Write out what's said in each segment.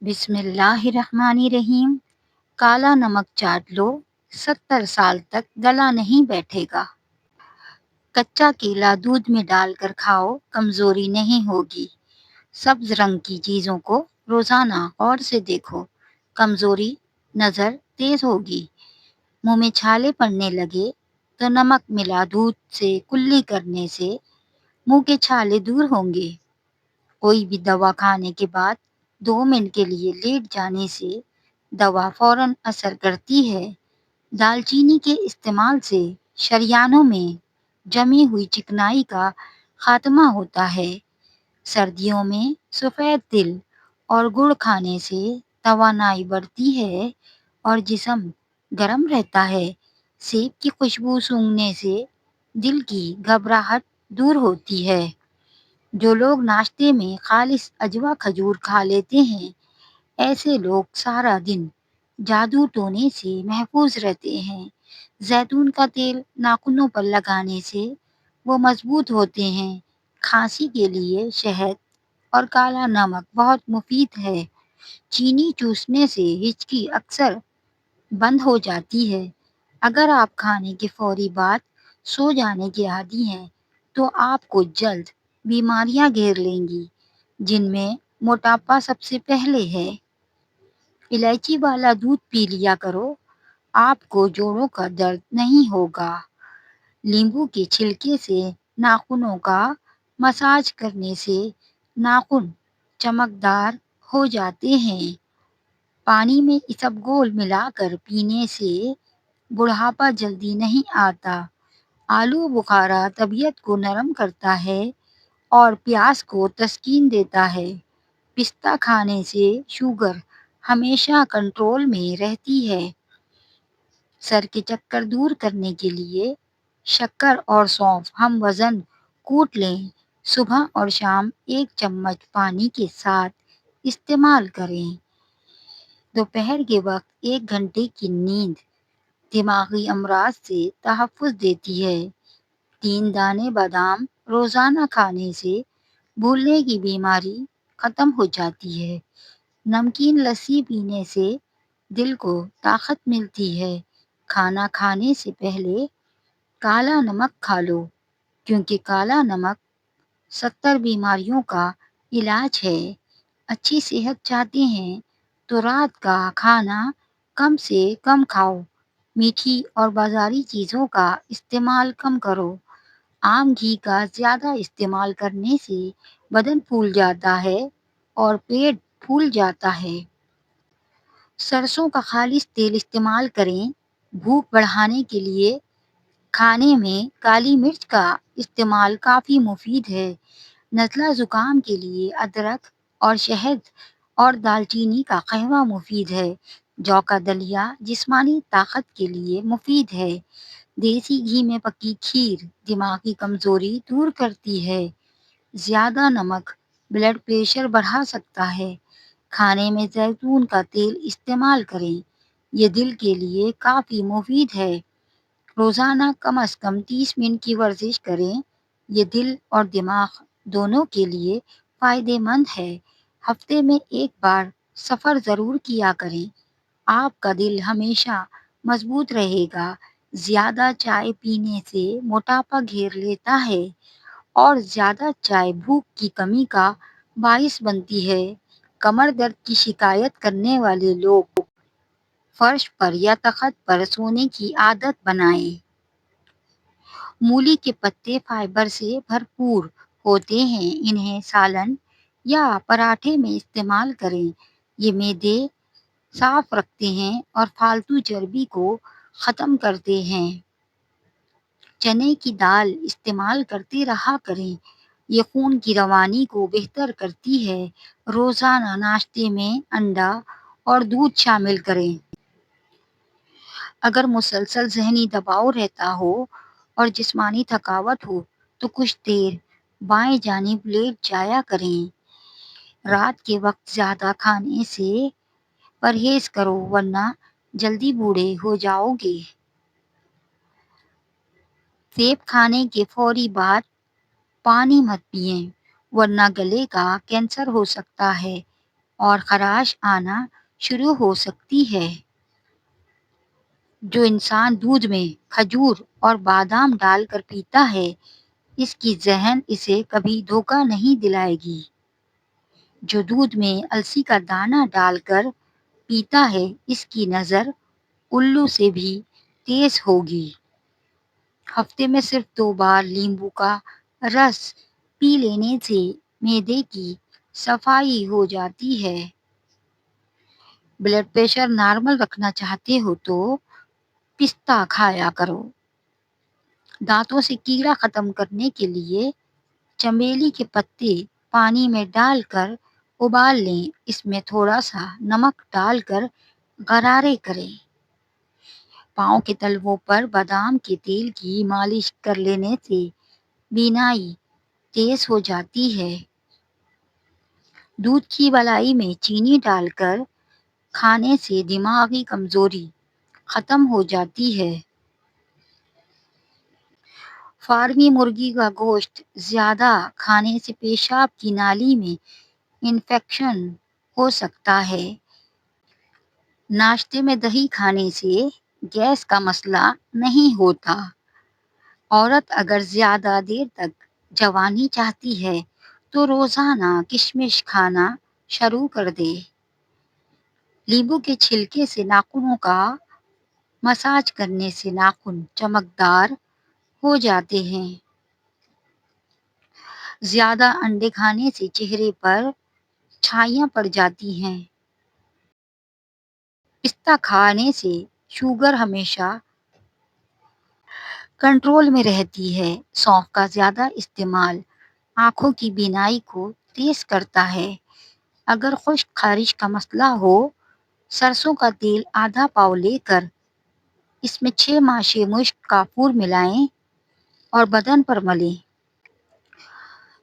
بسم اللہ الرحمن الرحیم۔ کالا نمک چاٹ لو، 70 سال تک گلا نہیں بیٹھے گا۔ کچا کیلا دودھ میں ڈال کر کھاؤ، کمزوری نہیں ہوگی۔ سبز رنگ کی چیزوں کو روزانہ غور سے دیکھو، کمزوری نظر تیز ہوگی۔ منہ میں چھالے پڑنے لگے تو نمک ملا دودھ سے کلی کرنے سے منہ کے چھالے دور ہوں گے۔ کوئی بھی دوا کھانے کے بعد 2 منٹ کے لیے لیٹ جانے سے دوا فوراً اثر کرتی ہے۔ دال چینی کے استعمال سے شریانوں میں جمی ہوئی چکنائی کا خاتمہ ہوتا ہے۔ سردیوں میں سفید تل اور گڑ کھانے سے توانائی بڑھتی ہے اور جسم گرم رہتا ہے۔ سیب کی خوشبو سونگھنے سے دل کی گھبراہٹ دور ہوتی ہے۔ جو لوگ ناشتے میں خالص اجوا کھجور کھا لیتے ہیں، ایسے لوگ سارا دن جادو ٹونے سے محفوظ رہتے ہیں۔ زیتون کا تیل ناخنوں پر لگانے سے وہ مضبوط ہوتے ہیں۔ کھانسی کے لیے شہد اور کالا نمک بہت مفید ہے۔ چینی چوسنے سے ہچکی اکثر بند ہو جاتی ہے۔ اگر آپ کھانے کے فوری بعد سو جانے کے عادی ہیں تو آپ کو جلد بیماریاں گھیر لیں گی، جن میں موٹاپا سب سے پہلے ہے۔ الائچی والا دودھ پی لیا کرو، آپ کو جوڑوں کا درد نہیں ہوگا۔ لیمبو کے چھلکے سے ناخنوں کا مساج کرنے سے ناخن چمکدار ہو جاتے ہیں۔ پانی میں اسبگول ملا کر پینے سے بڑھاپا جلدی نہیں آتا۔ آلو بخارا طبیعت کو نرم کرتا ہے اور پیاس کو تسکین دیتا ہے۔ پستہ کھانے سے شوگر ہمیشہ کنٹرول میں رہتی ہے۔ سر کے چکر دور کرنے کے لیے شکر اور سونف ہم وزن کوٹ لیں۔ صبح اور شام 1 چمچ پانی کے ساتھ استعمال کریں۔ دوپہر کے وقت 1 گھنٹے کی نیند دماغی امراض سے تحفظ دیتی ہے۔ 3 دانے بادام روزانہ کھانے سے بھولنے کی بیماری ختم ہو جاتی ہے۔ نمکین لسی پینے سے دل کو طاقت ملتی ہے۔ کھانا کھانے سے پہلے کالا نمک کھا لو، کیونکہ کالا نمک 70 بیماریوں کا علاج ہے۔ اچھی صحت چاہتے ہیں تو رات کا کھانا کم سے کم کھاؤ۔ میٹھی اور بازاری چیزوں کا استعمال کم کرو۔ عام گھی کا زیادہ استعمال کرنے سے بدن پھول جاتا ہے اور پیٹ پھول جاتا ہے۔ سرسوں کا خالص تیل استعمال کریں۔ بھوک بڑھانے کے لیے کھانے میں کالی مرچ کا استعمال کافی مفید ہے۔ نزلہ زکام کے لیے ادرک اور شہد اور دال چینی کا قہوہ مفید ہے۔ جو کا دلیا جسمانی طاقت کے لیے مفید ہے۔ دیسی گھی میں پکی کھیر دماغی کمزوری دور کرتی ہے۔ زیادہ نمک بلڈ پریشر بڑھا سکتا ہے۔ کھانے میں زیتون کا تیل استعمال کریں، یہ دل کے لیے کافی مفید ہے۔ روزانہ کم از کم 30 منٹ کی ورزش کریں، یہ دل اور دماغ دونوں کے لیے فائدہ مند ہے۔ ہفتے میں 1 بار سفر ضرور کیا کریں، آپ کا دل ہمیشہ مضبوط رہے گا۔ زیادہ چائے پینے سے موٹاپا گھیر لیتا ہے اور زیادہ چائے بھوک کی کمی کا باعث بنتی ہے۔ کمر درد کی شکایت کرنے والے لوگ فرش پر یا تخت پر سونے کی عادت بنائیں۔ مولی کے پتے فائبر سے بھرپور ہوتے ہیں، انہیں سالن یا پراٹھے میں استعمال کریں۔ یہ معدے صاف رکھتے ہیں اور فالتو چربی کو ختم کرتے ہیں۔ چنے کی دال استعمال کرتے رہا کریں، یہ خون کی روانی کو بہتر کرتی ہے۔ روزانہ ناشتے میں انڈا اور دودھ شامل کریں۔ اگر مسلسل ذہنی دباؤ رہتا ہو اور جسمانی تھکاوٹ ہو تو کچھ دیر بائیں جانب لیٹ جایا کریں۔ رات کے وقت زیادہ کھانے سے پرہیز کرو ورنہ جلدی بوڑھے ہو جاؤ گے۔ سیب کھانے کے فوری بعد پانی مت پئیں ورنہ گلے کا کینسر ہو سکتا ہے اور خراش آنا شروع ہو سکتی ہے۔ جو انسان دودھ میں کھجور اور بادام ڈال کر پیتا ہے، اس کی ذہن اسے کبھی دھوکہ نہیں دلائے گی۔ جو دودھ میں السی کا دانہ ڈال کر پیتا ہے، اس کی نظر الو سے بھی تیز ہوگی۔ ہفتے میں صرف 2 بار لیمبو کا رس پی لینے سے معدے کی صفائی ہو جاتی ہے۔ بلڈ پریشر نارمل رکھنا چاہتے ہو تو پستہ کھایا کرو۔ دانتوں سے کیڑا ختم کرنے کے لیے چمیلی کے پتے پانی میں ڈال کر ابال لیں، اس میں تھوڑا سا نمک ڈال کر غرارے کریں۔ پاؤں کے تلووں پر بادام کے تیل کی مالش کر لینے سے بینائی تیز ہو جاتی ہے۔ دودھ کی بالائی میں چینی ڈال کر کھانے سے دماغی کمزوری ختم ہو جاتی ہے۔ فارمی مرغی کا گوشت زیادہ کھانے سے پیشاب کی نالی میں انفیکشن ہو سکتا ہے۔ ناشتے میں دہی کھانے سے گیس کا مسئلہ نہیں ہوتا۔ عورت اگر زیادہ دیر تک جوانی چاہتی ہے تو روزانہ کشمش کھانا شروع کر دے۔ لیمبو کے چھلکے سے ناخنوں کا مساج کرنے سے ناخن چمکدار ہو جاتے ہیں۔ زیادہ انڈے کھانے سے چہرے پر چھائیاں پڑ جاتی ہیں۔ پستہ کھانے سے شوگر ہمیشہ کنٹرول میں رہتی ہے۔ سونف کا زیادہ استعمال آنکھوں کی بینائی کو تیز کرتا ہے۔ اگر خشک خارش کا مسئلہ ہو، سرسوں کا تیل آدھا پاؤ لے کر اس میں 6 ماشے مشک کافور ملائیں اور بدن پر ملیں۔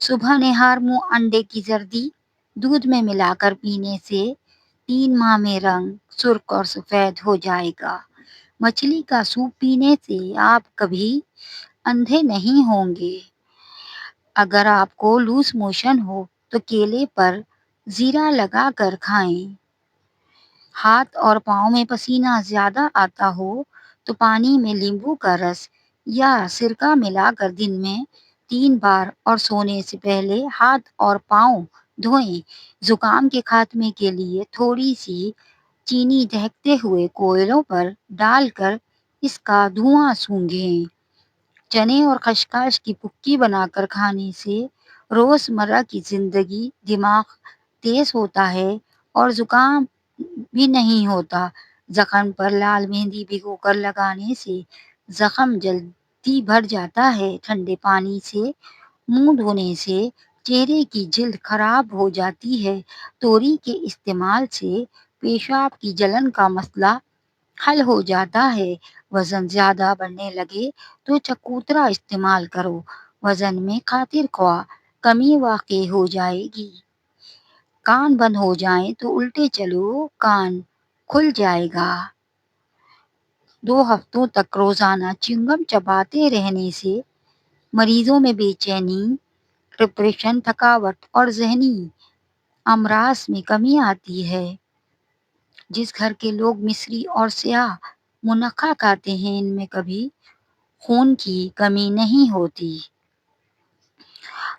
صبح نہار منہ انڈے کی زردی دودھ میں ملا کر پینے سے 3 ماہ میں رنگ سرخ اور سفید ہو جائے گا۔ مچھلی کا سوپ پینے سے آپ کبھی اندھے نہیں ہوں گے۔ اگر آپ کو لوز موشن ہو تو کیلے پر زیرہ لگا کر کھائیں۔ ہاتھ اور پاؤں میں پسینہ زیادہ آتا ہو تو پانی میں لیمبو کا رس یا سرکہ ملا کر دن میں 3 بار اور سونے سے پہلے ہاتھ اور پاؤں دھوئیں۔ زکام کے خاتمے کے لیے تھوڑی سی چینی دہکتے ہوئے کوئلوں پر ڈال کر اس کا دھواں سونگھیں۔ چنے اور خشخاش کی پھکی بنا کر کھانے سے روزمرہ کی زندگی دماغ تیز ہوتا ہے اور زکام بھی نہیں ہوتا۔ زخم پر لال مہندی بھگو کر لگانے سے زخم جلدی بھر جاتا ہے۔ ٹھنڈے پانی سے منہ دھونے سے چہرے کی جلد خراب ہو جاتی ہے۔ توری کے استعمال سے پیشاب کی جلن کا مسئلہ حل ہو جاتا ہے۔ وزن زیادہ بڑھنے لگے تو چکوترا استعمال کرو، وزن میں خاطر خواہ کمی واقع ہو جائے گی۔ کان بند ہو جائیں تو الٹے چلو، کان کھل جائے گا۔ 2 ہفتوں تک روزانہ چیونگم چباتے رہنے سے مریضوں میں بے چینی، ڈپریشن، تھکاوٹ اور ذہنی امراض میں کمی آتی ہے۔ جس گھر کے لوگ مصری اور سیاہ منقع کھاتے ہیں، ان میں کبھی خون کی کمی نہیں ہوتی۔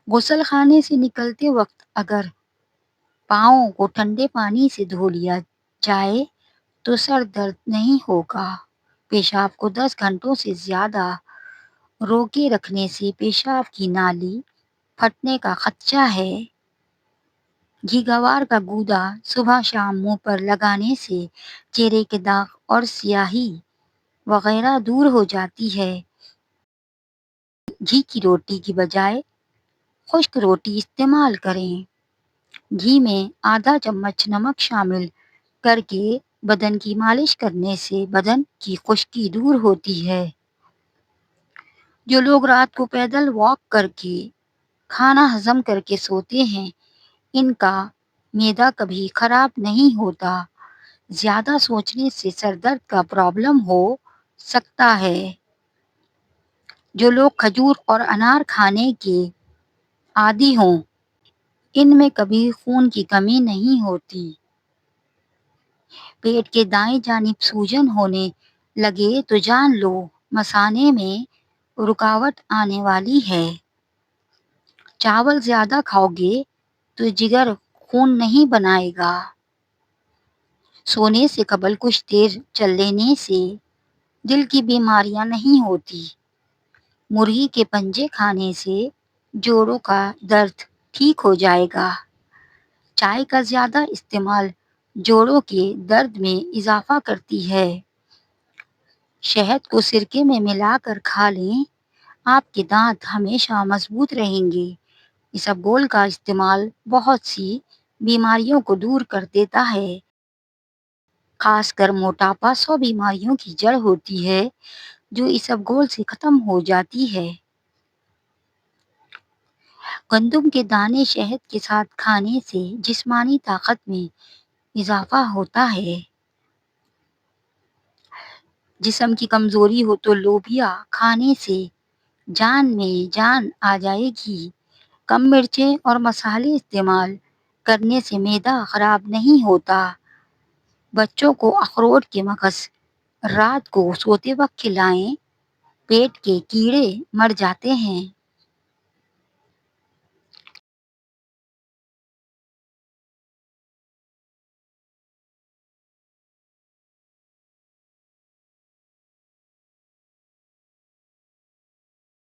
غسل خانے سے نکلتے وقت اگر پاؤں کو ٹھنڈے پانی سے دھو لیا جائے تو سر درد نہیں ہوگا۔ پیشاب کو 10 گھنٹوں سے زیادہ روکے رکھنے سے پیشاب کی نالی پھٹنے کا خدشہ ہے۔ گھیگوار کا گودا صبح شام منہ پر لگانے سے چہرے کے داغ اور سیاہی وغیرہ دور ہو جاتی ہے۔ گھی کی روٹی کی بجائے خشک روٹی استعمال کریں۔ گھی میں آدھا چمچ نمک شامل کر کے بدن کی مالش کرنے سے بدن کی خشکی دور ہوتی ہے۔ جو لوگ رات کو پیدل واک کر کے کھانا ہضم کر کے سوتے ہیں، ان کا معدہ کبھی خراب نہیں ہوتا۔ زیادہ سوچنے سے سر درد کا پرابلم ہو سکتا ہے۔ جو لوگ کھجور اور انار کھانے کے عادی ہوں ان میں کبھی خون کی کمی نہیں ہوتی۔ پیٹ کے دائیں جانب سوجن ہونے لگے تو جان لو مثانے میں رکاوٹ آنے والی ہے۔ چاول زیادہ کھاؤ گے تو جگر خون نہیں بنائے گا۔ سونے سے قبل کچھ دیر چل لینے سے دل کی بیماریاں نہیں ہوتی۔ مرغی کے پنجے کھانے سے جوڑوں کا درد ٹھیک ہو جائے گا۔ چائے کا زیادہ استعمال جوڑوں کے درد میں اضافہ کرتی ہے۔ شہد کو سرکے میں ملا کر کھا لیں، آپ کے دانت ہمیشہ مضبوط رہیں گے۔ اسبگول کا استعمال بہت سی بیماریوں کو دور کر دیتا ہے۔ خاص کر موٹاپا 100 بیماریوں کی جڑ ہوتی ہے جو اسبگول سے ختم ہو جاتی ہے۔ گندم کے دانے شہد کے ساتھ کھانے سے جسمانی طاقت میں اضافہ ہوتا ہے۔ جسم کی کمزوری ہو تو لوبیا کھانے سے جان میں جان آ جائے گی۔ کم مرچیں اور مسالے استعمال کرنے سے معدہ خراب نہیں ہوتا۔ بچوں کو اخروٹ کے مغز رات کو سوتے وقت کھلائیں، پیٹ کے کیڑے مر جاتے ہیں۔